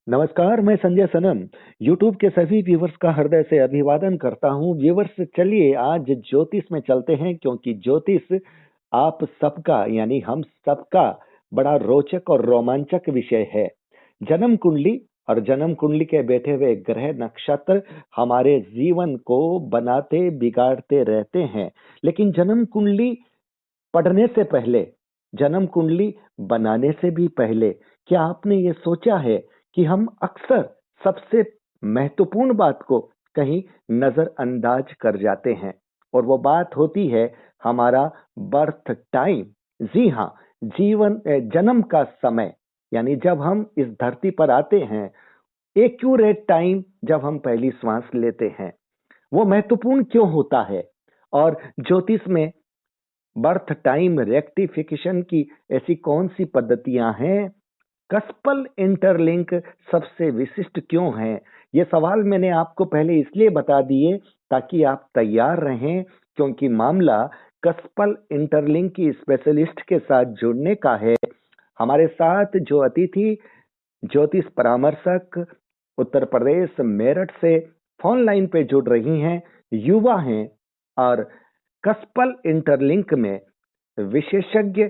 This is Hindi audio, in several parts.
नमस्कार, मैं संजय सनम। यूट्यूब के सभी व्यूवर्स का हृदय से अभिवादन करता हूँ। व्यूवर्स, चलिए आज ज्योतिष में चलते हैं, क्योंकि ज्योतिष आप सबका यानी हम सबका बड़ा रोचक और रोमांचक विषय है। जन्म कुंडली और जन्म कुंडली के बैठे हुए ग्रह नक्षत्र हमारे जीवन को बनाते बिगाड़ते रहते हैं। लेकिन जन्म कुंडली पढ़ने से पहले, जन्म कुंडली बनाने से भी पहले, क्या आपने ये सोचा है कि हम अक्सर सबसे महत्वपूर्ण बात को कहीं नजरअंदाज कर जाते हैं, और वो बात होती है हमारा बर्थ टाइम। जी हाँ, जन्म का समय, यानी जब हम इस धरती पर आते हैं, एक्यूरेट टाइम जब हम पहली श्वास लेते हैं, वो महत्वपूर्ण क्यों होता है? और ज्योतिष में बर्थ टाइम रेक्टिफिकेशन की ऐसी कौन सी पद्धतियां हैं? कस्पल इंटरलिंक सबसे विशिष्ट क्यों है? ये सवाल मैंने आपको पहले इसलिए बता दिए ताकि आप तैयार रहें, क्योंकि मामला कस्पल इंटरलिंक की स्पेशलिस्ट के साथ जुड़ने का है। हमारे साथ जो अतिथि ज्योतिष परामर्शक उत्तर प्रदेश मेरठ से फोन लाइन पे जुड़ रही हैं, युवा हैं और कस्पल इंटरलिंक में विशेषज्ञ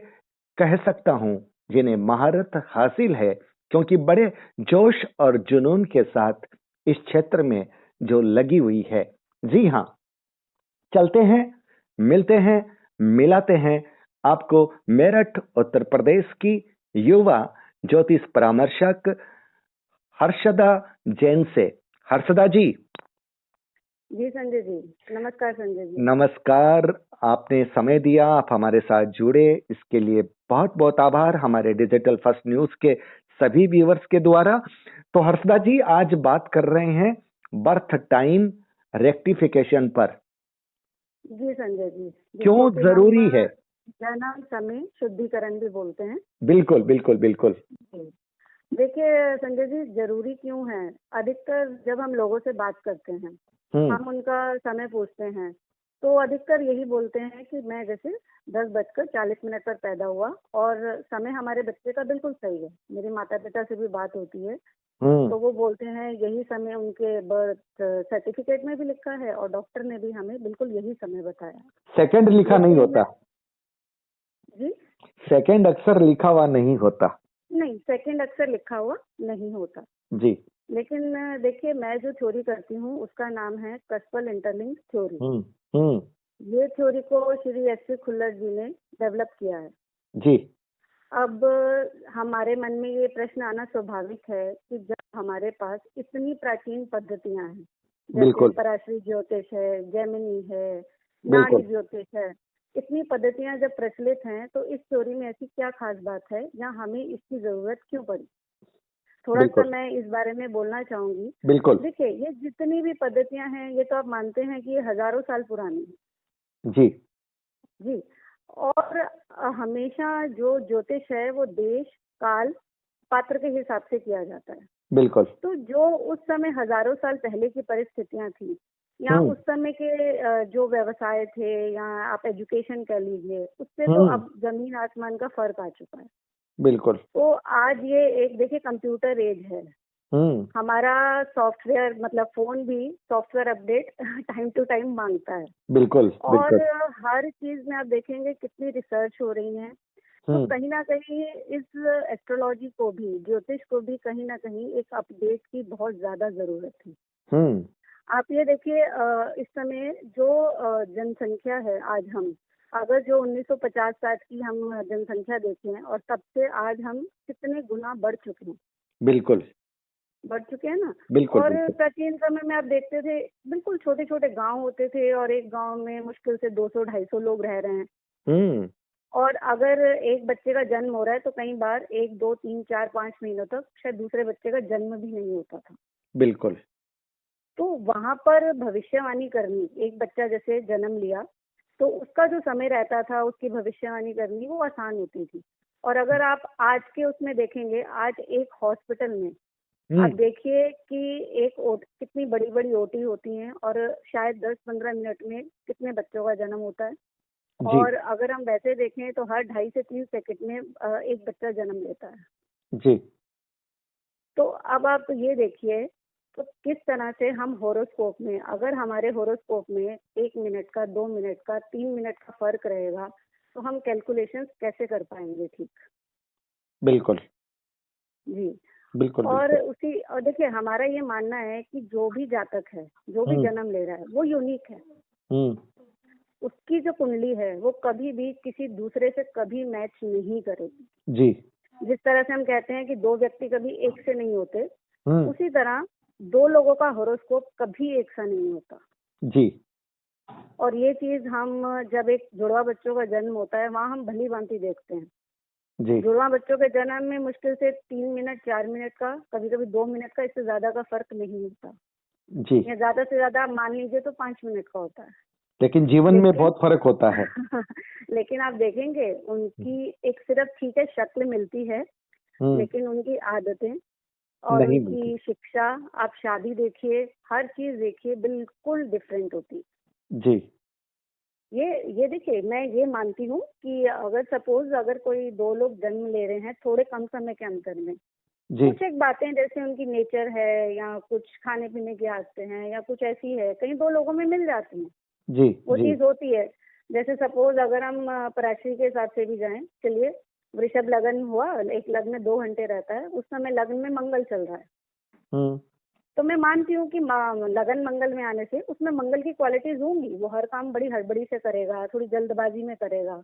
कह सकता हूं, जिन्हें महारत हासिल है, क्योंकि बड़े जोश और जुनून के साथ इस क्षेत्र में जो लगी हुई है। जी हाँ, चलते हैं, मिलते हैं, मिलाते हैं आपको मेरठ उत्तर प्रदेश की युवा ज्योतिष परामर्शक हर्षदा जैन से। हर्षदा जी, जी संजय जी, नमस्कार संजय जी। नमस्कार। आपने समय दिया, आप हमारे साथ जुड़े, इसके लिए बहुत बहुत आभार हमारे डिजिटल फर्स्ट न्यूज के सभी व्यूवर्स के द्वारा। तो हर्षदा जी, आज बात कर रहे हैं बर्थ टाइम रेक्टिफिकेशन पर। जी संजय जी, क्यों जिसको कि हम जरूरी है? जन्म समय शुद्धिकरण भी बोलते हैं। बिल्कुल बिल्कुल बिल्कुल। जी। देखिए संजय जी, जरूरी क्यों है? अधिकतर जब हम लोगों से बात करते हैं, हम्म। हम उनका समय पूछते हैं, तो अधिकतर यही बोलते हैं कि मैं जैसे 10:40 पर पैदा हुआ और समय हमारे बच्चे का बिल्कुल सही है। मेरे माता पिता से भी बात होती है, हम्म। तो वो बोलते हैं यही समय उनके बर्थ सर्टिफिकेट में भी लिखा है और डॉक्टर ने भी हमें बिल्कुल यही समय बताया। सेकंड लिखा नहीं लेकिन होता। जी, सेकंड अक्सर लिखा हुआ नहीं होता। नहीं, सेकंड अक्सर लिखा हुआ नहीं होता। जी। लेकिन देखिए, मैं जो थ्योरी करती हूँ उसका नाम है कस्पल इंटरलिंक थ्योरी। हम्म। हम्म। ये थ्योरी को श्री एस.सी. खुल्लर जी ने डेवलप किया है। जी। अब हमारे मन में ये प्रश्न आना स्वाभाविक है कि जब हमारे पास इतनी प्राचीन पद्धतियां हैं, जैसे बिल्कुल पराशरी ज्योतिष है, जैमिनी है, नाड़ी बिल्कुल ज्योतिष है, इतनी पद्धतियां जब प्रचलित हैं, तो इस थ्योरी में ऐसी क्या खास बात है या हमें इसकी जरूरत क्यों पड़ी? थोड़ा सा बिल्कुल मैं इस बारे में बोलना चाहूंगी। बिल्कुल। देखिए, ये जितनी भी पद्धतियां हैं, ये तो आप मानते हैं कि ये हजारों साल पुरानी है। जी। जी। और हमेशा जो ज्योतिष है वो देश, काल, पात्र के हिसाब से किया जाता है। बिल्कुल। तो जो उस समय हजारों साल पहले की परिस्थितियां थी, या हम्म। उस समय के जो व्यवसाय थे, या आप एजुकेशन कह लीजिए, उससे तो हम्म। अब जमीन आसमान का फर्क आ चुका है। बिल्कुल। तो आज ये एक देखिए कंप्यूटर एज है। हम्म। हमारा सॉफ्टवेयर मतलब फोन भी software update time to time मांगता है। बिल्कुल और बिल्कुल। हर चीज में आप देखेंगे कितनी रिसर्च हो रही है। तो हम्म। कहीं ना कहीं इस एस्ट्रोलॉजी को भी, ज्योतिष को भी कहीं ना कहीं एक अपडेट की बहुत ज्यादा जरूरत है। हम्म। आप ये देखिए, इस समय जो जनसंख्या है, आज हम अगर जो 1950-60 की हम जनसंख्या देखें, और तब से आज हम कितने गुना बिल्कुल बढ़ चुके हैं ना। बिल्कुल। और बिल्कुल। प्राचीन समय में आप देखते थे, बिल्कुल छोटे छोटे गांव होते थे, और एक गांव में मुश्किल से 200-250 लोग रह रहे हैं। हम्म। और अगर एक बच्चे का जन्म हो रहा है, तो कई बार 1 2 3 4 5 महीनों तक शायद दूसरे बच्चे का जन्म भी नहीं होता था। बिल्कुल। तो वहां पर भविष्यवाणी करनी, एक बच्चा जैसे जन्म लिया, तो उसका जो समय रहता था उसकी भविष्यवाणी करनी वो आसान होती थी। और अगर आप आज के उसमें देखेंगे, आज एक हॉस्पिटल में आप हम्म। देखिए कि कितनी बड़ी बड़ी ओटी होती हैं, और शायद 10-15 मिनट में कितने बच्चों का जन्म होता है। जी। और अगर हम वैसे देखें तो हर 2.5 से 3 सेकंड में एक बच्चा जन्म लेता है। जी। तो अब आप ये देखिए, तो किस तरह से हम होरोस्कोप में, अगर हमारे होरोस्कोप में 1 मिनट का, 2 मिनट का, 3 मिनट का फर्क रहेगा, तो हम कैलकुलेशंस कैसे कर पाएंगे ठीक? बिल्कुल जी। बिल्कुल और बिल्कुल। देखिए, हमारा ये मानना है कि जो भी जातक है, जो भी हम्म जन्म ले रहा है, वो यूनिक है। हम्म। उसकी जो कुंडली है वो कभी भी किसी दूसरे से कभी मैच नहीं करेगी। जी। जिस तरह से हम कहते हैं कि दो व्यक्ति कभी एक से नहीं होते, हम्म। उसी तरह दो लोगों का हॉरोस्कोप कभी एक सा नहीं होता। जी और ये चीज हम, जब एक जुड़वा बच्चों का जन्म होता है, वहाँ हम भली भांति देखते हैं। जी जुड़वा बच्चों के जन्म में मुश्किल से 3 मिनट, 4 मिनट का, कभी कभी 2 मिनट का, इससे ज्यादा का फर्क नहीं होता। जी। या ज्यादा से ज्यादा आप मान लीजिए तो 5 मिनट का होता है। लेकिन जीवन में लेकिन बहुत फर्क होता है। लेकिन आप देखेंगे उनकी एक सिर्फ, ठीक है, शक्ल मिलती है, हम्म। लेकिन उनकी आदतें और नहीं मिलती। उनकी शिक्षा, आप शादी देखिए, हर चीज देखिए, बिल्कुल डिफरेंट होती। जी ये देखिए, मैं ये मानती हूँ कि अगर सपोज अगर कोई दो लोग जन्म ले रहे हैं थोड़े कम समय के अंतर में, जी कुछ एक बातें जैसे उनकी नेचर है, या कुछ खाने पीने की आदतें हैं, या कुछ ऐसी है, कहीं दो लोगों में मिल जाती हैं, जी वो जी। चीज होती है। जैसे सपोज अगर हम पराशरी के हिसाब से भी जाएं, चलिए, वृषभ लगन हुआ, एक लग्न में 2 घंटे रहता है, उस समय लग्न में मंगल चल रहा है, हम्म। तो मैं मानती हूँ कि लगन मंगल में आने से उसमें मंगल की क्वालिटीज होंगी। वो हर काम बड़ी हड़बड़ी से करेगा, थोड़ी जल्दबाजी में करेगा,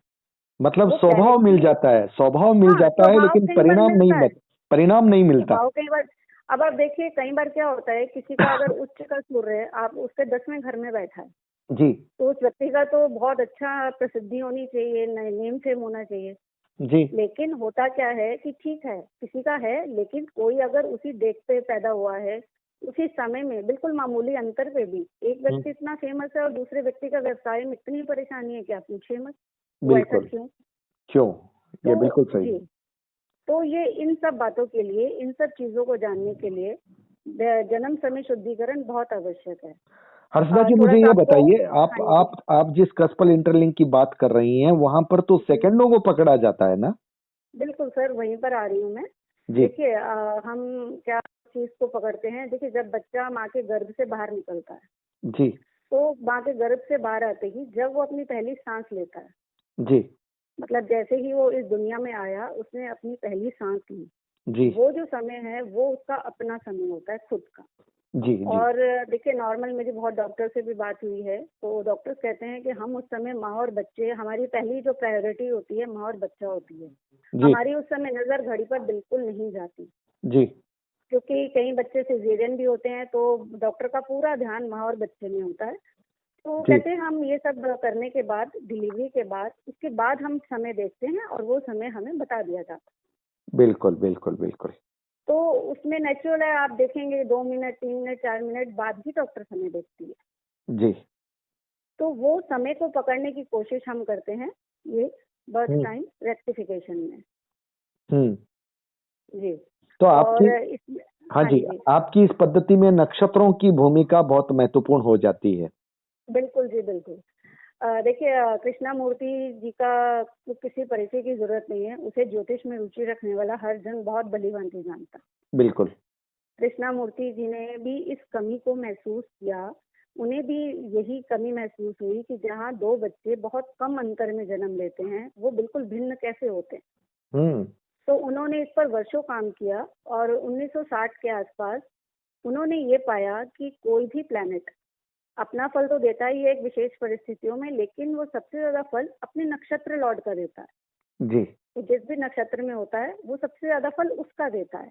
मतलब वो स्वभाव मिल क्लैरिटी। जाता है, स्वभाव मिल हाँ, जाता है, स्वभाव लेकिन कई बार मिलता है। परिणाम नहीं मिलता। स्वभाव कई बार, अब आप देखिए, कई बार क्या होता है, किसी का अगर उच्च का सूर्य है, आप उसके 10वें घर में बैठा है, जी तो उस व्यक्ति का तो बहुत अच्छा प्रसिद्धि होनी चाहिए, नेम फेम होना चाहिए। जी। लेकिन होता क्या है कि ठीक है, किसी का है, लेकिन कोई अगर उसी डेट पे पैदा हुआ है, उसी समय में, बिल्कुल मामूली अंतर पे भी एक हम्म। व्यक्ति इतना फेमस है और दूसरे व्यक्ति का व्यवसाय में इतनी परेशानी है कि आप पूछिए मत, वो ऐसा बिल्कुल। क्यों? क्यों? ये तो बिल्कुल सही। जी, तो ये इन सब बातों के लिए, इन सब चीजों को जानने के लिए जन्म समय शुद्धिकरण बहुत आवश्यक है। हर्षदा जी, थोड़ा मुझे सा ये आपको, बताइए, आप हाँ जी, आप जिस कस्पल इंटरलिंक की बात कर रही हैं, वहां पर तो जी, सेकंडों को पकड़ा जाता है ना? बिल्कुल सर, वहीं पर आ रही हूँ मैं। जी देखिए, हम क्या चीज को पकड़ते हैं, देखिए, जब बच्चा माँ के गर्भ से बाहर निकलता है, जी तो माँ के गर्भ से बाहर आते ही जब वो अपनी पहली सांस लेता है, जी मतलब जैसे ही वो इस दुनिया में आया, उसने अपनी पहली सांस ली, जी वो जो समय है वो उसका अपना समय होता है, खुद का। जी जी। और देखिए, नॉर्मल मेरी बहुत डॉक्टर से भी बात हुई है, तो डॉक्टर्स कहते हैं कि हम उस समय माँ और बच्चे, हमारी पहली जो प्रायोरिटी होती है माँ और बच्चा होती है। जी हमारी उस समय नजर घड़ी पर बिल्कुल नहीं जाती, जी। क्योंकि कई बच्चे सिजेरियन भी होते हैं, तो डॉक्टर का पूरा ध्यान माँ और बच्चे में होता है। तो जी कहते हैं हम ये सब करने के बाद, डिलीवरी के बाद, उसके बाद हम समय देखते हैं और वो समय हमें बता दिया जाता है। बिल्कुल बिल्कुल बिल्कुल। तो उसमें नेचुरल है, आप देखेंगे 2 मिनट, 3 मिनट, 4 मिनट बाद ही डॉक्टर समय देखती है। जी। तो वो समय को पकड़ने की कोशिश हम करते हैं, ये बर्थ हम्म टाइम रेक्टिफिकेशन में। हम्म। जी। तो और आपकी, इसमें, हाँ हाँ जी, जी, आपकी इस पद्धति में नक्षत्रों की भूमिका बहुत महत्वपूर्ण हो जाती है। बिल्कुल जी, बिल्कुल। देखिए, कृष्णा मूर्ति जी का तो किसी परिचय की जरूरत नहीं है, उसे ज्योतिष में रुचि रखने वाला हर जन बहुत भलीभांति जानता। बिल्कुल। कृष्णा मूर्ति जी ने भी इस कमी को महसूस किया, उन्हें भी यही कमी महसूस हुई कि जहाँ दो बच्चे बहुत कम अंतर में जन्म लेते हैं, वो बिल्कुल भिन्न कैसे होते हैं। हम्म। तो उन्होंने इस पर वर्षों काम किया, और 1960 के आसपास उन्होंने ये पाया कि कोई भी प्लैनेट अपना फल तो देता ही है एक विशेष परिस्थितियों में, लेकिन वो सबसे ज्यादा फल अपने नक्षत्र लॉर्ड का देता है। जी। तो जिस भी नक्षत्र में होता है वो सबसे ज्यादा फल उसका देता है।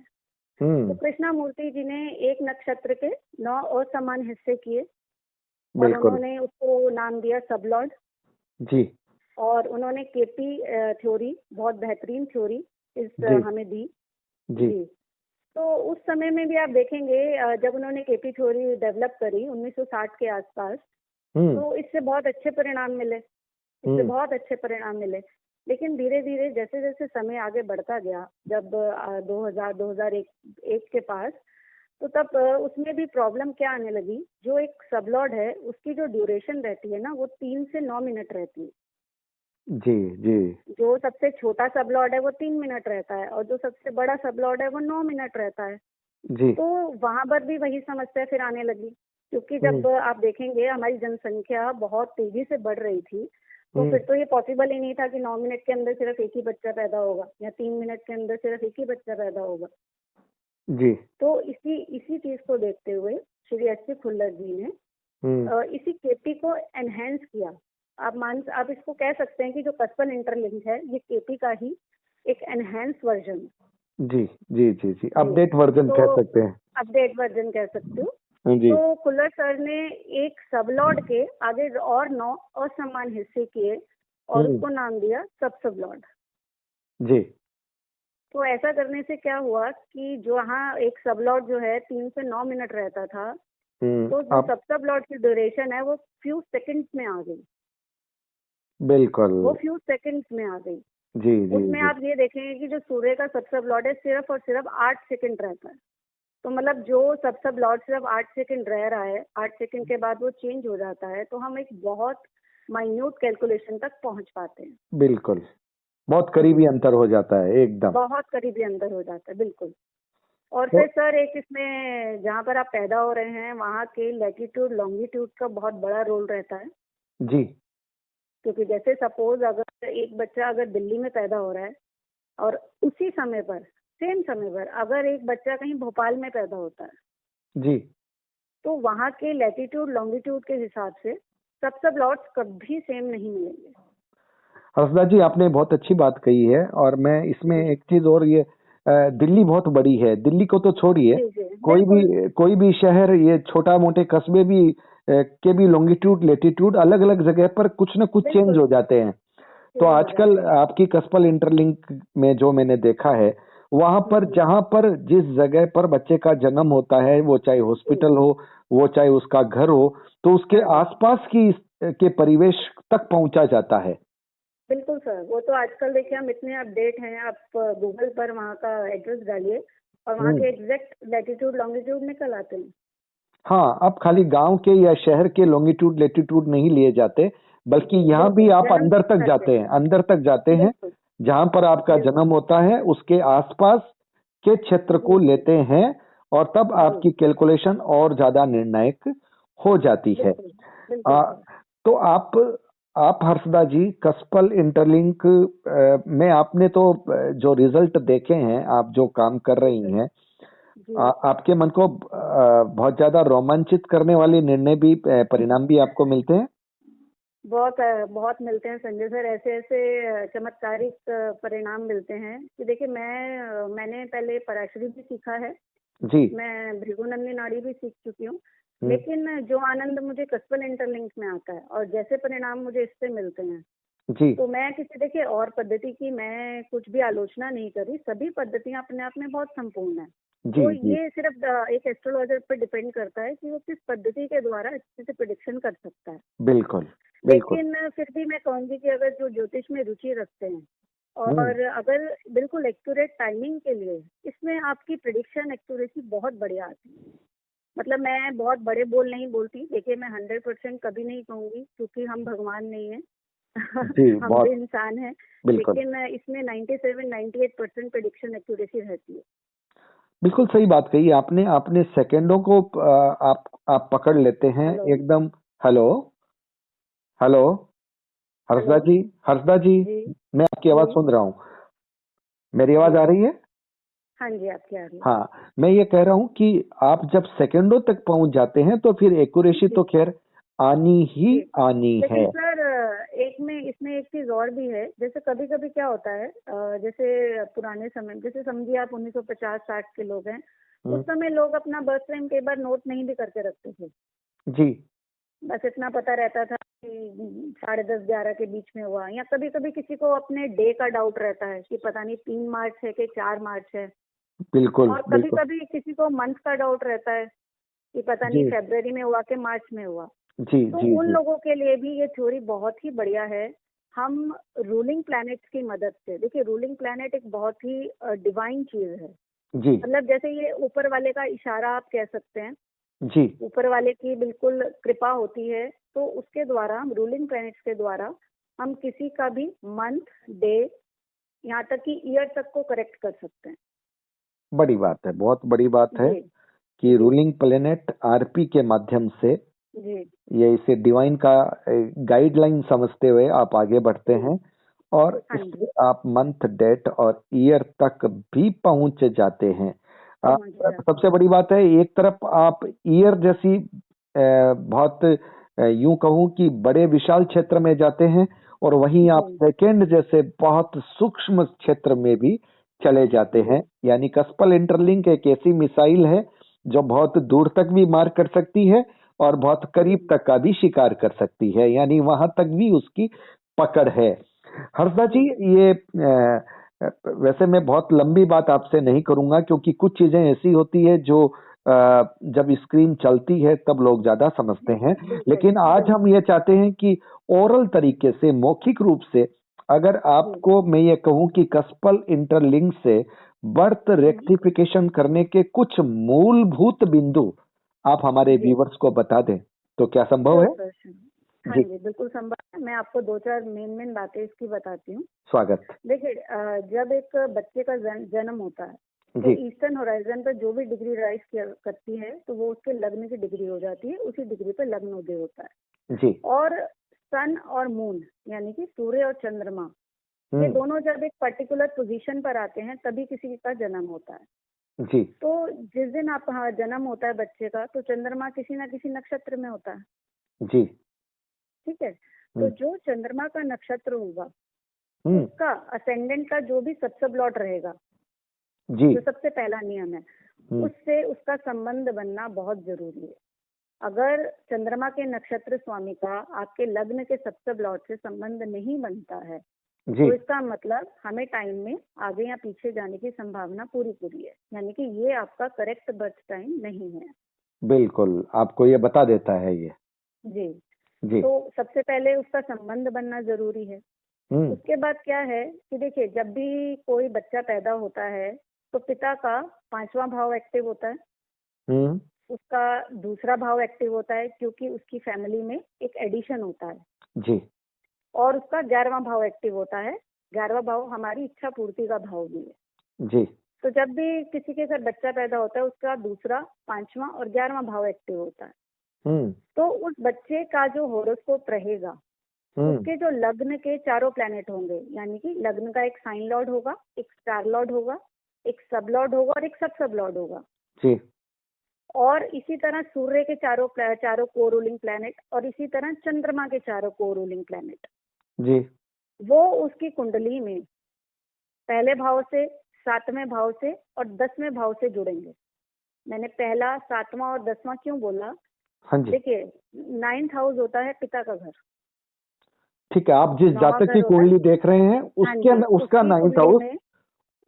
तो हम्म। कृष्णा मूर्ति जी ने एक नक्षत्र के 9 असमान हिस्से किए, और बिल्कुल। उन्होंने उसको नाम दिया सब लॉर्ड। जी और उन्होंने केपी थ्योरी, बहुत बेहतरीन थ्योरी इस जी हमें दी। जी। जी। तो उस समय में भी आप देखेंगे, जब उन्होंने केपी थ्योरी डेवलप करी 1960 के आसपास, हम्म तो इससे बहुत अच्छे परिणाम मिले, इससे हम्म। बहुत अच्छे परिणाम मिले। लेकिन धीरे धीरे जैसे जैसे समय आगे बढ़ता गया, जब 2000 2001 के पास, तो तब उसमें भी प्रॉब्लम क्या आने लगी, जो एक सबलॉर्ड है उसकी जो ड्यूरेशन रहती है ना, वो 3 से 9 मिनट रहती है। जी जी। जो सबसे छोटा सबलॉर्ड है वो 3 मिनट रहता है, और जो सबसे बड़ा सबलॉर्ड है वो 9 मिनट रहता है। जी। तो वहां पर भी वही समस्या फिर आने लगी, क्योंकि जब आप देखेंगे हमारी जनसंख्या बहुत तेजी से बढ़ रही थी, तो हम्म। फिर तो ये पॉसिबल ही नहीं था कि 9 मिनट के अंदर सिर्फ एक ही बच्चा पैदा होगा या 3 मिनट के अंदर सिर्फ एक ही बच्चा पैदा होगा। जी। तो इसी इसी चीज को देखते हुए श्री एच.सी. खुल्लर जी ने हम्म। इसी केपी को एनहेंस किया। आप इसको कह सकते हैं कि जो कस्पल इंटरलिंक है ये केपी का ही एक एनहेंस वर्जन है। जी जी जी जी, जी, अपडेट वर्जन तो कह सकते हैं। अपडेट वर्जन कह सकते हो। जी। तो खुल्लर सर ने एक सबलॉर्ड के आगे और 9 असमान हिस्से किए और उसको नाम दिया सब सबलॉर्ड। जी। तो ऐसा करने से क्या हुआ कि जो यहाँ एक सबलॉर्ड जो है 3 से 9 मिनट रहता था, तो जो आप सबलॉर्ड की ड्यूरेशन है वो फ्यू सेकंड्स में आ गई। बिल्कुल। वो फ्यू सेकंड्स में आ गई। जी जी उसमें जी। आप ये देखेंगे कि जो सूर्य का सबलॉर्ड है सिर्फ और सिर्फ 8 सेकंड रहता है। तो मतलब जो सबलॉर्ड सिर्फ 8 सेकंड रह रहा है, 8 सेकंड के बाद वो चेंज हो जाता है, तो हम एक बहुत माइन्यूट कैलकुलेशन तक पहुंच पाते हैं। बिल्कुल, बहुत करीबी अंतर हो जाता है एकदम। बहुत करीबी अंदर हो जाता है, बिल्कुल। और तो फिर सर एक इसमें जहाँ पर आप पैदा हो रहे हैं वहाँ के लैटिट्यूड लॉन्गिट्यूड का बहुत बड़ा रोल रहता है। जी। क्योंकि जैसे सपोज अगर एक बच्चा अगर दिल्ली में पैदा हो रहा है और उसी समय पर सेम समय पर अगर एक बच्चा कहीं भोपाल में पैदा होता है, जी। तो वहाँ के लैटिट्यूड लॉन्गिट्यूड के हिसाब से सब लॉट्स कभी सेम नहीं मिलेंगे। हर्षदा जी, आपने बहुत अच्छी बात कही है, और मैं इसमें जी एक चीज और, ये दिल्ली बहुत बड़ी है, दिल्ली को तो छोड़िए, जी जी बिल्कुल। कोई भी शहर, ये छोटा मोटे कस्बे भी के भी लॉन्गिट्यूड लेटीट्यूड अलग अलग जगह पर कुछ न कुछ चेंज बिल्कुल हो जाते हैं। तो चेंज हो आजकल जाते हैं। आपकी कस्पल इंटरलिंक में जो मैंने देखा है, वहां पर जहां पर जिस जगह पर बच्चे का जन्म होता है, वो चाहे जी हॉस्पिटल हो, वो चाहे उसका घर हो, तो उसके घर हो। आसपास के परिवेश तक पहुंचा जाता है। बिल्कुल सर, वो तो आजकल देखिए हम इतने अपडेट हैं, आप गूगल पर वहाँ का एड्रेस डालिए और वहाँ हम्म। के एग्जैक्ट लैटिट्यूड लॉन्गिट्यूड निकल आते हैं। हाँ, अब खाली गांव के या शहर के लॉन्गिट्यूड लेटीट्यूड नहीं लिए जाते, बल्कि जी यहाँ भी बिल्कुल, आप जन्म अंदर तक करते जाते हैं। हैं, अंदर तक जाते हैं, बिल्कुल जहां पर आपका बिल्कुल। जन्म होता है उसके आसपास के क्षेत्र को जी लेते हैं, और तब जी आपकी कैलकुलेशन और ज्यादा निर्णायक हो जाती है। बिल्कुल बिल्कुल आ, सर। तो आप हर्षदा जी, कस्पल इंटरलिंक में आपने तो जो रिजल्ट देखे हैं, आप जो काम कर जी रही सर। हैं, जी आपके मन को बहुत ज्यादा रोमांचित करने वाले निर्णय भी, परिणाम भी आपको मिलते हैं? बहुत मिलते हैं संजय सर, ऐसे ऐसे चमत्कारिक परिणाम मिलते हैं कि देखिए मैंने पहले पराशरी भी सीखा है, जी। मैं भृगुनंदी नाड़ी भी सीख चुकी हूँ, हम्म। लेकिन जो आनंद मुझे कस्पल इंटरलिंक में आता है और जैसे परिणाम मुझे इससे मिलते हैं, जी तो मैं किसी देखिए और पद्धति की मैं कुछ भी आलोचना नहीं करी, सभी पद्धतियां अपने आप में बहुत संपूर्ण है। जी तो जी। ये सिर्फ एक एस्ट्रोलॉजर पर डिपेंड करता है कि वो किस पद्धति के द्वारा अच्छे से प्रिडिक्शन कर सकता है। बिल्कुल बिल्कुल। लेकिन फिर भी मैं कहूंगी कि अगर जो ज्योतिष में रुचि रखते हैं हम्म। और अगर बिल्कुल एक्यूरेट टाइमिंग के लिए, इसमें आपकी प्रिडिक्शन एक्यूरेसी बहुत बढ़िया आती है। मतलब मैं बहुत बड़े बोल नहीं बोलती, देखिए मैं 100% कभी नहीं कहूंगी क्योंकि हम भगवान नहीं है। जी, हम भी बहुत। इंसान हैं। बिल्कुल लेकिन इसमें 97-98% प्रिडिक्शन एक्यूरेसी रहती है। बिल्कुल सही बात कही आपने। आपने सेकंडों को आप पकड़ लेते हैं हेलो एकदम। हेलो। हेलो। हेलो। हर्षदा जी। हर्षदा जी, जी मैं आपकी जी आवाज सुन रहा हूँ। मेरी जी। आवाज आ रही है? हाँ जी, आपकी आ रही है। हाँ, मैं ये कह रहा हूँ कि आप जब सेकंडों तक पहुंच जाते हैं, तो फिर एक्यूरेसी तो जी खैर आनी ही जी। आनी लेकिन है। सर एक में इसमें एक चीज और भी है, जैसे कभी कभी क्या होता है, जैसे पुराने समय, जैसे समझिए आप 1950-60 के लोग हैं, उस हम्म। समय लोग अपना बर्थ टाइम कई बार नोट नहीं भी करके रखते थे। जी बस इतना पता रहता था कि 10:30-11 के बीच में हुआ, या कभी कभी किसी को अपने डे का डाउट रहता है कि पता नहीं 3 मार्च है कि 4 मार्च है, बिल्कुल और कभी बिल्कुल। कभी किसी को मंथ का डाउट रहता है कि पता नहीं जी फरवरी में हुआ कि मार्च में हुआ। जी तो जी उन जी लोगों के लिए भी ये थ्योरी बहुत ही बढ़िया है। हम रूलिंग प्लैनेट्स की मदद से, देखिए रूलिंग प्लैनेट एक बहुत ही डिवाइन चीज है। जी मतलब जैसे ये ऊपर वाले का इशारा आप कह सकते हैं, जी। ऊपर वाले की बिल्कुल कृपा होती है, तो उसके द्वारा हम रूलिंग प्लैनेट्स के द्वारा हम किसी का भी मंथ, डे, यहाँ तक कि ईयर तक को करेक्ट कर सकते हैं। बड़ी बात है, बहुत बड़ी बात है जी कि जी रूलिंग प्लेनेट आरपी के माध्यम से जी ये इसे डिवाइन का गाइडलाइन समझते हुए आप आगे बढ़ते जी। हैं और हाँ इससे जी, आप मंथ, डेट और ईयर तक भी पहुंच जाते हैं। पहुंच जाते सबसे हैं। बड़ी बात है, एक तरफ आप ईयर जैसी बहुत यूं कहूं कि बड़े विशाल क्षेत्र में जाते हैं और वहीं आप जी सेकेंड जैसे बहुत सूक्ष्म क्षेत्र में भी चले जाते जी हैं। यानी कस्पल इंटरलिंक एक ऐसी मिसाइल है जो बहुत दूर तक भी मार कर सकती है और बहुत जी करीब तक का भी शिकार कर सकती है, यानी वहां तक भी उसकी पकड़ है। हर्षदा जी, जी ये वैसे मैं बहुत लंबी बात आपसे नहीं करूंगा क्योंकि कुछ चीजें ऐसी होती है जो जब स्क्रीन चलती है तब लोग ज्यादा समझते जी हैं। बिल्कुल लेकिन आज हम बिल्कुल। ये चाहते हैं कि ओरल तरीके से, मौखिक रूप से, अगर जी आपको मैं ये कहूं कि कस्पल इंटरलिंक से बर्थ रेक्टिफिकेशन करने के कुछ मूलभूत बिंदु आप हमारे जी व्यूवर्स को बता दें तो क्या संभव श्योर है? Sir sure. हाँ जी, जी बिल्कुल संभव है। मैं आपको दो चार मेन मेन बातें इसकी बताती हूँ। स्वागत। देखिए, जब एक बच्चे का जन्म होता है तो जी, ईस्टर्न होराइजन पर जो भी डिग्री राइज करती है तो वो उसके लग्न की डिग्री हो जाती है, उसी डिग्री पर लग्न उदय होता है। जी, और सन और मून यानी कि सूर्य और चंद्रमा, ये हुँ, दोनों जब एक पर्टिकुलर पोजीशन पर आते हैं तभी किसी का जन्म होता है। जी, तो जिस दिन आप, हाँ, जन्म होता है बच्चे का, तो चंद्रमा किसी ना किसी नक्षत्र में होता है। जी, ठीक है। तो हुँ, जो चंद्रमा का नक्षत्र होगा हुँ, उसका असेंडेंट का जो भी सब लॉर्ड रहेगा, जी, जो सबसे पहला नियम है, हुँ, उससे उसका संबंध बनना बहुत जरूरी है। अगर चंद्रमा के नक्षत्र स्वामी का आपके लग्न के सब लॉर्ड से संबंध नहीं बनता है जी, तो इसका मतलब हमें टाइम में आगे या पीछे जाने की संभावना पूरी पूरी है, यानी कि ये आपका करेक्ट बर्थ टाइम नहीं है। बिल्कुल, आपको ये बता देता है ये। जी। जी, तो सबसे पहले उसका संबंध बनना जरूरी है। हुँ, उसके बाद क्या है कि देखिए, जब भी कोई बच्चा पैदा होता है तो पिता का पांचवा भाव एक्टिव होता है, हुँ, उसका दूसरा भाव एक्टिव होता है क्योंकि उसकी फैमिली में एक एडिशन होता है, जी, और उसका 11वां भाव एक्टिव होता है। 11वां भाव हमारी इच्छा पूर्ति का भाव भी है। जी, तो जब भी किसी के घर बच्चा पैदा होता है उसका दूसरा, पांचवा और 11वां भाव एक्टिव होता है। हुँ, तो उस बच्चे का जो होरोस्कोप रहेगा, हुँ, उसके जो लग्न के चारों प्लैनेट होंगे, यानी कि लग्न का एक साइन लॉर्ड होगा, एक स्टार लॉर्ड होगा, एक सब लॉर्ड होगा और एक सब लॉर्ड होगा। जी, और इसी तरह सूर्य के चारों को रूलिंग प्लैनेट, और इसी तरह चंद्रमा के चारों को रूलिंग प्लैनेट, जी, वो उसकी कुंडली में पहले भाव से, सातवें भाव से और 10वें भाव से जुड़ेंगे। मैंने पहला, सातवां और 10वां क्यों बोला? हाँ जी। देखिए, 9th हाउस होता है पिता का घर, ठीक है, आप जिस 9वां जातक घर की होता है। कुंडली देख रहे हैं हाँ जी, उसका उसकी नाइन्थ कुंडली हाउस, में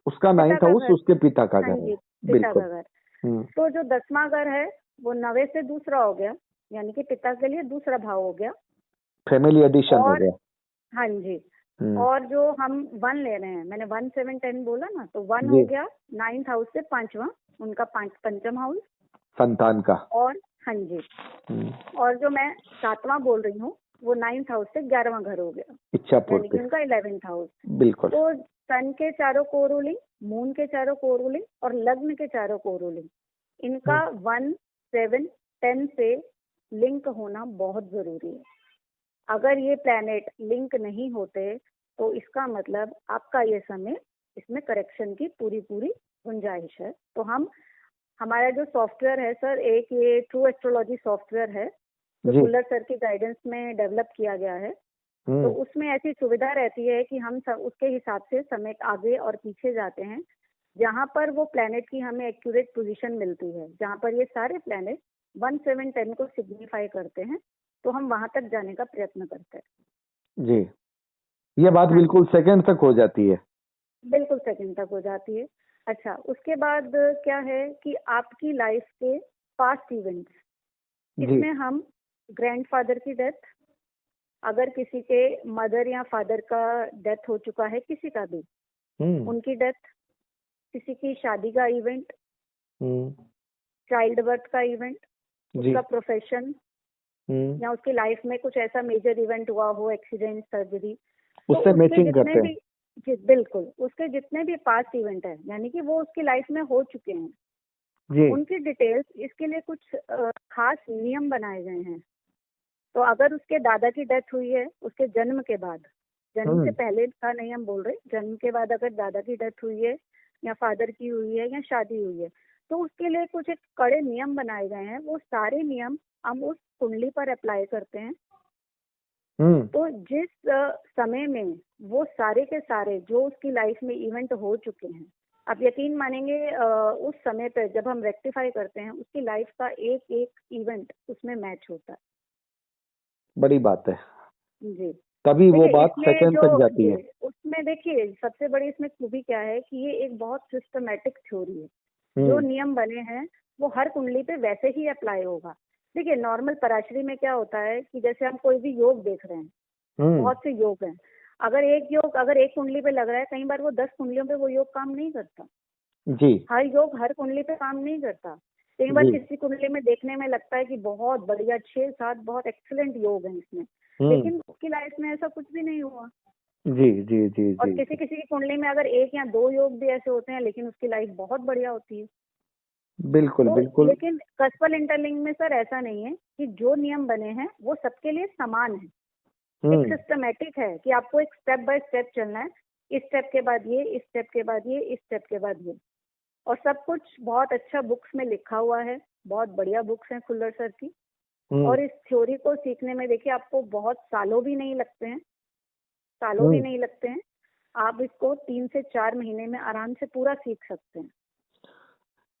उसका पिता नाइन्थ का हाउस घर। उसके पिता का हाँ घर है। जी, पिता बिल्कुल। का घर। हुँ, तो जो 10वां घर है वो 9वें से दूसरा हो गया, यानी कि पिता के लिए दूसरा भाव हो गया। फैमिली एडिशन हो और गया। हाँ जी, हुँ, और जो हम 1 ले रहे हैं, मैंने 1 7 10 बोला ना, तो 1 जी, हो गया 9th हाउस से पांचवा, उनका पंचम हाउस। संतान का। और हाँ जी, हुँ, और जो मैं सातवां बोल रही हूँ वो 9th हाउस से 11वां घर हो गया, इच्छा यानी कि पूर्ति। उनका 11th हाउस। बिल्कुल। तो सन के चारों को रूलिंग, मून के चारों को रूलिंग और लग्न के चारों को रूलिंग, हुँ, इनका 1 7 10 से लिंक होना बहुत जरूरी है। अगर ये प्लैनेट लिंक नहीं होते तो इसका मतलब आपका ये समय, इसमें करेक्शन की पूरी पूरी गुंजाइश है। तो हमारा जो सॉफ्टवेयर है सर, एक ये ट्रू एस्ट्रोलॉजी सॉफ्टवेयर है जो जी, भुल्लर सर की गाइडेंस में डेवलप किया गया है। तो हुँ, उसमें ऐसी सुविधा रहती है कि हम सब उसके हिसाब से समय आगे और पीछे जाते हैं, जहाँ पर वो प्लैनेट की हमें एक्यूरेट पोजीशन मिलती है, जहाँ पर ये सारे प्लैनेट 1 7 10 को सिग्निफाई करते हैं, तो हम वहां तक जाने का प्रयत्न करते हैं। जी। ये बात हाँ बिल्कुल जी, सेकंड तक हो जाती है। बिल्कुल सेकंड तक हो जाती है। अच्छा, उसके बाद क्या है कि आपकी लाइफ के पास्ट इवेंट्स, जी, इसमें हम ग्रैंडफादर की डेथ, अगर किसी के मदर या फादर का डेथ हो चुका है, किसी का भी, हुँ, उनकी डेथ, किसी की शादी का इवेंट, हुँ, चाइल्ड बर्थ का इवेंट, जी, उसका प्रोफेशन, हुँ, या उसकी लाइफ में कुछ ऐसा मेजर इवेंट हुआ हो, एक्सीडेंट, सर्जरी, तो उससे उसके मैचिंग जितने करते भी, हैं। जी बिल्कुल, उसके जितने भी पास्ट इवेंट है, यानी कि वो उसकी लाइफ में हो चुके हैं, जी। उनकी डिटेल्स, इसके लिए कुछ खास नियम बनाए गए हैं। तो अगर उसके दादा की डेथ हुई है उसके जन्म के बाद, जन्म से हम्म। पहले का नहीं हम बोल रहे, जन्म के बाद अगर दादा की डेथ हुई है या फादर की हुई है या शादी हुई है, तो उसके लिए कुछ एक कड़े नियम बनाए गए हैं। वो सारे नियम हम उस कुंडली पर अप्लाई करते हैं। हम्म। तो जिस समय में वो सारे के सारे जो उसकी लाइफ में इवेंट हो चुके हैं, आप यकीन मानेंगे उस समय पे जब हम रेक्टिफाई करते हैं उसकी लाइफ का एक एक इवेंट उसमें मैच होता बड़ी बात है। है। जी तभी वो देखिए बात इसमें सेकंड जो, तक जाती जी है। उसमें देखिए सबसे बड़ी इसमें खूबी क्या है कि ये एक बहुत सिस्टमेटिक थ्योरी है। जो हम्म। नियम बने हैं वो हर कुंडली पे वैसे ही अप्लाई होगा। देखिए नॉर्मल पराशरी में क्या होता है कि जैसे हम कोई भी योग देख रहे हैं, हम्म। बहुत से योग हैं। अगर एक योग अगर एक कुंडली पे लग रहा है, कई बार वो 10 कुंडलियों पे वो योग काम नहीं करता। जी। हर योग हर कुंडली पे काम नहीं करता। कई बार जी। किसी कुंडली में देखने में लगता है कि बहुत बढ़िया 6-7 बहुत एक्सीलेंट योग हैं इसमें, हम्म। लेकिन उसकी लाइफ में ऐसा कुछ भी नहीं हुआ। जी जी जी और जी। किसी किसी की कुंडली में अगर 1 या 2 योग भी ऐसे होते हैं लेकिन उसकी लाइफ बहुत बढ़िया होती है। बिल्कुल तो बिल्कुल। लेकिन कस्पल इंटरलिंक में सर ऐसा नहीं है कि जो नियम बने हैं वो सबके लिए समान है। एक हम्म। सिस्टमेटिक है कि आपको एक स्टेप बाय स्टेप चलना है। इस स्टेप के बाद ये, इस स्टेप के बाद ये, इस स्टेप के बाद ये। और सब कुछ बहुत अच्छा बुक्स में लिखा हुआ है। बहुत बढ़िया बुक्स हैं खुल्लर सर की। हम्म। और इस थ्योरी को सीखने में देखिए आपको बहुत सालों भी नहीं लगते हैं, सालों भी हम्म। नहीं लगते हैं। आप इसको 3 से 4 महीने में आराम से पूरा सीख सकते हैं।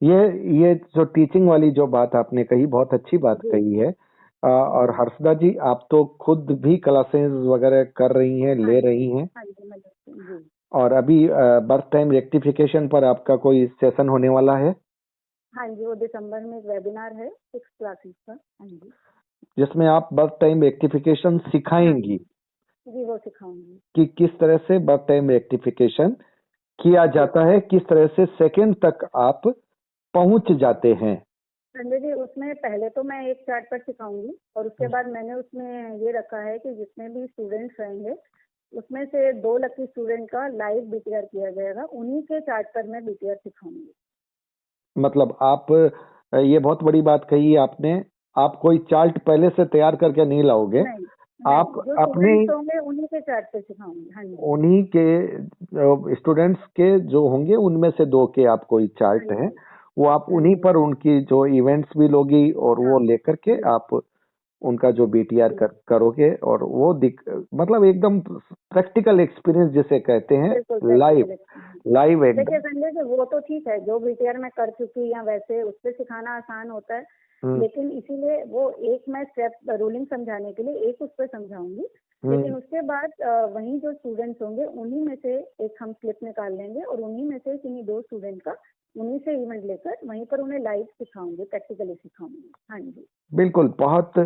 ये ये जो टीचिंग वाली जो बात आपने कही, बहुत अच्छी बात जी कही है। और जी हर्षदा जी, आप तो खुद भी क्लासेस वगैरह कर रही हैं, हाँ ले जी रही हैं। हाँ जी मैं देखती हूँ। जी और अभी बर्थ टाइम रेक्टिफिकेशन पर आपका कोई सेशन होने वाला है, हाँ जी, वो दिसंबर में एक वेबिनार है 6 क्लासेस का। हाँ जी जिसमें आप बर्थ टाइम रेक्टिफिकेशन हाँ सिखाएंगी जी जी वो सिखाऊंगी। कि किस तरह से बर्थ टाइम रेक्टिफिकेशन किया जी जाता है, किस तरह से सेकंड तक आप पहुंच जाते हैं। संजय जी, उसमें पहले तो मैं एक चार्ट पर सिखाऊंगी और उसके बाद मैंने उसमें ये रखा है कि जितने भी स्टूडेंट्स रहेंगे उसमें से 2 लकी स्टूडेंट का लाइव बीटीआर किया जाएगा। उन्हीं के चार्ट पर मैं बीटीआर सिखाऊंगी। मतलब आप, ये बहुत बड़ी बात कही आपने। आप कोई चार्ट पहले से तैयार करके नहीं लाओगे, नहीं आप नहीं, जो अपने स्टूडेंट्स होंगे उन्हीं के चार्ट पे सिखाऊंगी। हाँ जी उन्हीं के स्टूडेंट्स के जो होंगे उनमें से दो के आप कोई हाँ चार्ट है, जी वो आप हाँ उन्हीं जी पर उनकी जो इवेंट्स भी लोगी और वो हाँ लेकर के जी आप उनका जो बीटीआर जी करोगे, और वो मतलब एकदम प्रैक्टिकल एक्सपीरियंस जिसे कहते हैं, बिल्कुल लाइव प्रैक्टिकल एक्सपीरियंस। लाइव देखिए एकदम। संजय जी, वो तो ठीक है, जो बीटीआर में कर चुकी या वैसे उस पे सिखाना आसान होता है। हम्म। लेकिन इसीलिए वो एक मैं स्टेप रूलिंग समझाने के लिए एक उस पर समझाऊंगी। लेकिन हम्म। उसके बाद वहीं जो स्टूडेंट्स होंगे उन्हीं में से एक हम क्लिप निकाल लेंगे और उन्हीं में से किन्हीं 2 स्टूडेंट का उन्हीं से इवेंट लेकर वहीं पर उन्हें लाइव सिखाऊंगी, प्रैक्टिकली सिखाऊंगी। हाँ जी बिल्कुल, बहुत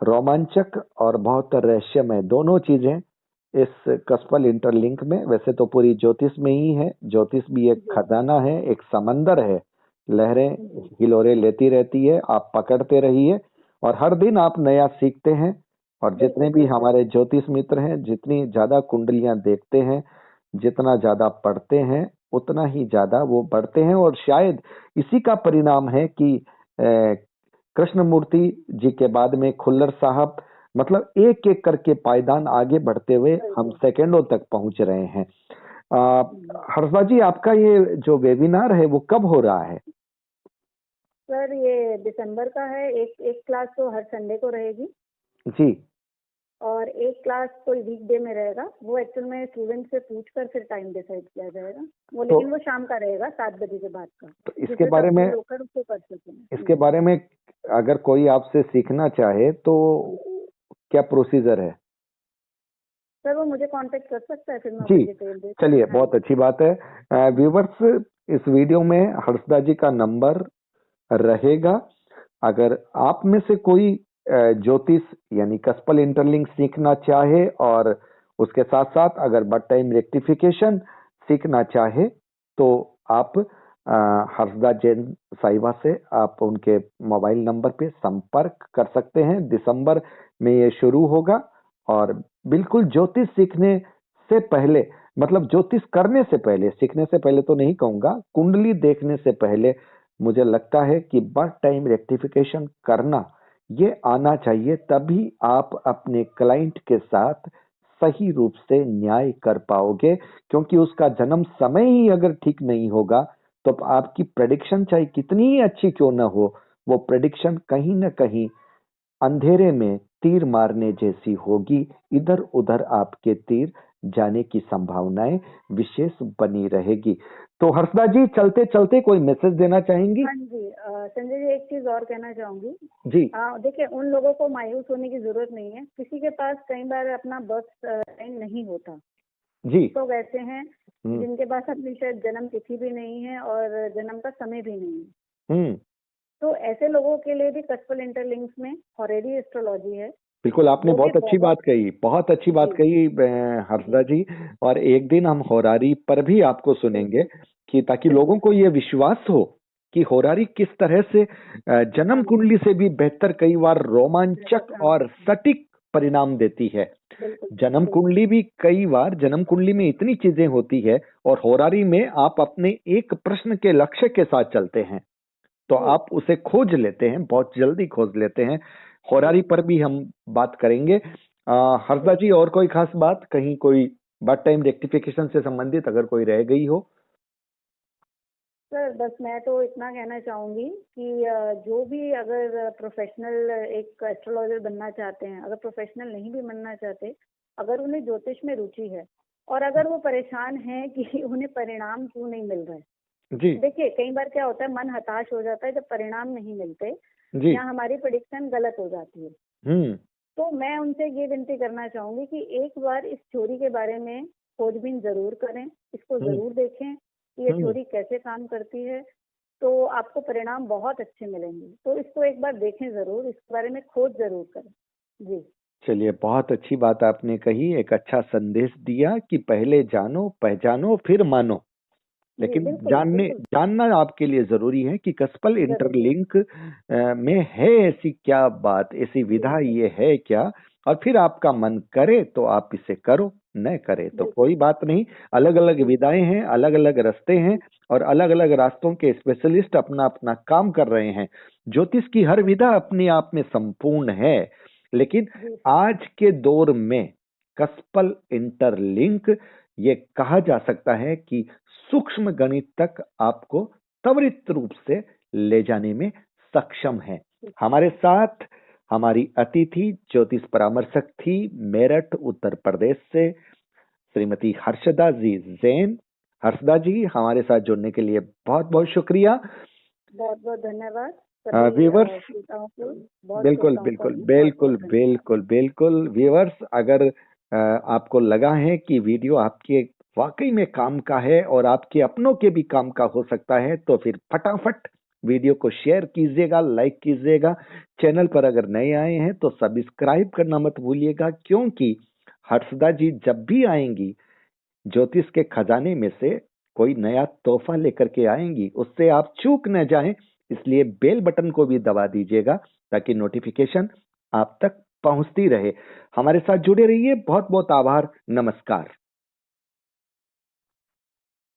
रोमांचक और बहुत रहस्यमय दोनों चीजें इस कस्पल इंटरलिंक में। वैसे तो पूरी ज्योतिष में ही है, ज्योतिष भी एक जी खजाना है, एक समंदर है, लहरें जी हिलोरे लेती रहती है, आप पकड़ते रहिए और हर दिन आप नया सीखते हैं। और जितने बिल्कुल भी सही कह रहे हमारे ज्योतिष मित्र हैं, जितनी ज्यादा कुंडलियां देखते हैं, जितना ज्यादा पढ़ते हैं, उतना ही ज्यादा वो बढ़ते हैं। और शायद इसी का परिणाम है कि कृष्णमूर्ति जी के बाद में खुल्लर साहब, मतलब एक एक करके पायदान आगे बढ़ते हुए हैं। हम बिल्कुल। सेकंडों तक पहुंच रहे हैं। हम्म। हर्षदा जी, आपका ये जो वेबिनार है वो कब हो रहा है? सर ये दिसंबर का है। एक एक क्लास तो हर संडे को रहेगी जी। और एक क्लास कोई वीकडे में रहेगा। वो एक्चुअल में स्टूडेंट से पूछकर फिर टाइम डिसाइड किया जाएगा। वो तो लेकिन वो शाम का रहेगा 7 बजे के बाद का, तो इसके जिससे बारे सब में फ्री होकर उसको कर सकें। इसके जी बारे में अगर कोई आपसे सीखना चाहे तो क्या प्रोसीजर है? सर वो मुझे कांटेक्ट कर सकता है, फिर मैं जी, अपनी डिटेल देकर। चलिए, हाँ बहुत जी अच्छी बात है। व्यूवर्स, इस वीडियो में हर्षदा जी का नंबर रहेगा। अगर आप में से कोई ज्योतिष यानी कस्पल इंटरलिंक सीखना चाहे और उसके साथ साथ अगर बर्थ टाइम रेक्टिफिकेशन सीखना चाहे, तो आप हर्षदा जैन साहिबा से आप उनके मोबाइल नंबर पे संपर्क कर सकते हैं। दिसंबर में ये शुरू होगा और बिल्कुल ज्योतिष सीखने से पहले मतलब ज्योतिष करने से पहले, सीखने से पहले तो नहीं कहूंगा, कुंडली देखने से पहले मुझे लगता है कि बर्थ टाइम रेक्टिफिकेशन करना ये आना चाहिए, तभी आप अपने क्लाइंट के साथ सही रूप से न्याय कर पाओगे। क्योंकि उसका जन्म समय ही अगर ठीक नहीं होगा तो आपकी प्रेडिक्शन चाहे कितनी ही अच्छी क्यों ना हो, वो प्रेडिक्शन कहीं ना कहीं अंधेरे में तीर मारने जैसी होगी। इधर उधर आपके तीर जाने की संभावनाएं विशेष बनी रहेगी। तो हर्षदा जी, चलते चलते कोई मैसेज देना चाहेंगी? हाँ जी, संजय जी, एक चीज और कहना चाहूंगी। जी। देखिए, उन लोगों को मायूस होने की जरूरत नहीं है। किसी के पास कई बार अपना बर्थ टाइम नहीं होता। जी। तो ऐसे हैं हम्म। जिनके पास अपनी शायद जन्म तिथि भी नहीं है और जन्म का समय भी नहीं है। हम्म। तो ऐसे लोगों के लिए भी कस्पल इंटरलिंक्स में हॉरेरी एस्ट्रोलॉजी है, बिल्कुल, आपने जो भी बहुत अच्छी बात कही, बहुत अच्छी बात जी कही हर्षदा जी। और एक दिन हम होरारी पर भी आपको सुनेंगे, कि ताकि लोगों को ये विश्वास हो कि होरारी किस तरह से जन्म हाँ, कुंडली से भी बेहतर, कई बार रोमांचक हाँ, और सटीक परिणाम देती है। बिल्कुल जन्म बिल्कुल कुंडली भी, कई बार जन्म कुंडली में इतनी चीजें होती है और होरारी में आप अपने एक प्रश्न के लक्ष्य के साथ चलते हैं, तो जी आप उसे खोज लेते हैं, बहुत जल्दी खोज लेते हैं। जी होरारी पर भी हम बात करेंगे। हर्षदा जी जी, और कोई खास बात, कहीं कोई बर्थ टाइम रेक्टिफिकेशन से संबंधित अगर कोई रह गई हो? सर, बस मैं तो इतना कहना चाहूंगी कि जो भी अगर प्रोफेशनल एक एस्ट्रोलॉजर बनना चाहते हैं, अगर प्रोफेशनल नहीं भी बनना चाहते, अगर उन्हें ज्योतिष में रुचि है और अगर वो परेशान हैं कि उन्हें परिणाम क्यों नहीं मिल रहे। जी। देखिए, कई बार क्या होता है, मन हताश हो जाता है जब परिणाम नहीं मिलते जी। या हमारी प्रेडिक्शन गलत हो जाती है। हम्म। तो मैं उनसे ये विनती करना चाहूंगी कि एक बार इस थ्योरी के बारे में खोजबीन जरूर करें, इसको हम्म। जरूर देखें कि ये हम्म। थ्योरी कैसे काम करती है। तो आपको परिणाम बहुत अच्छे मिलेंगे। तो इसको एक बार देखें जरूर, इसके बारे में खोज जरूर करें। जी चलिए, बहुत अच्छी बात आपने कही, एक अच्छा संदेश दिया कि पहले जानो, पहचानो, फिर मानो। जी, लेकिन बिल्कुल जानने बिल्कुल, जानना आपके लिए जरूरी है कि कस्पल जरूरी है। इंटरलिंक में है ऐसी क्या बात, ऐसी विधा बिल्कुल ये है क्या। और फिर आपका मन करे तो आप इसे करो, न करे तो बिल्कुल। कोई बात नहीं। अलग अलग जी विधाएं हैं, अलग अलग रास्ते हैं, जी और अलग अलग रास्तों के स्पेशलिस्ट अपना अपना काम कर रहे हैं। ज्योतिष की हर विधा अपने आप में संपूर्ण है, लेकिन जी सर। आज के दौर में कस्पल इंटरलिंक, ये कहा जा सकता है कि सूक्ष्म गणित तक आपको त्वरित रूप से ले जाने में सक्षम है। जी हमारे साथ हमारी अतिथि ज्योतिष परामर्शक थी मेरठ उत्तर प्रदेश से श्रीमती हर्षदा जी जैन। हर्षदा जी, हमारे साथ जुड़ने के लिए बहुत बहुत शुक्रिया। बहुत बहुत धन्यवाद सभी व्यूवर्स, श्रोताओं को। बहुत बिल्कुल श्रोताओं का बिल्कुल भी बहुत बिल्कुल बहुत धन्यवाद। बिल्कुल बिल्कुल व्यूअर्स, अगर आपको लगा है कि वीडियो आपके वाकई में काम का है और आपके अपनों के भी काम का हो सकता है, तो फिर फटाफट वीडियो को शेयर कीजिएगा, लाइक कीजिएगा। चैनल पर अगर नए आए हैं तो सब्सक्राइब करना मत भूलिएगा, क्योंकि हर्षदा जी जब भी आएंगी ज्योतिष के खजाने में से कोई नया तोहफा लेकर के आएंगी, उससे आप चूक न जाएं। इसलिए बेल बटन को भी दबा दीजिएगा ताकि नोटिफिकेशन आप तक पहुंचती रहे। हमारे साथ जुड़े रहिए। बहुत बहुत आभार। नमस्कार।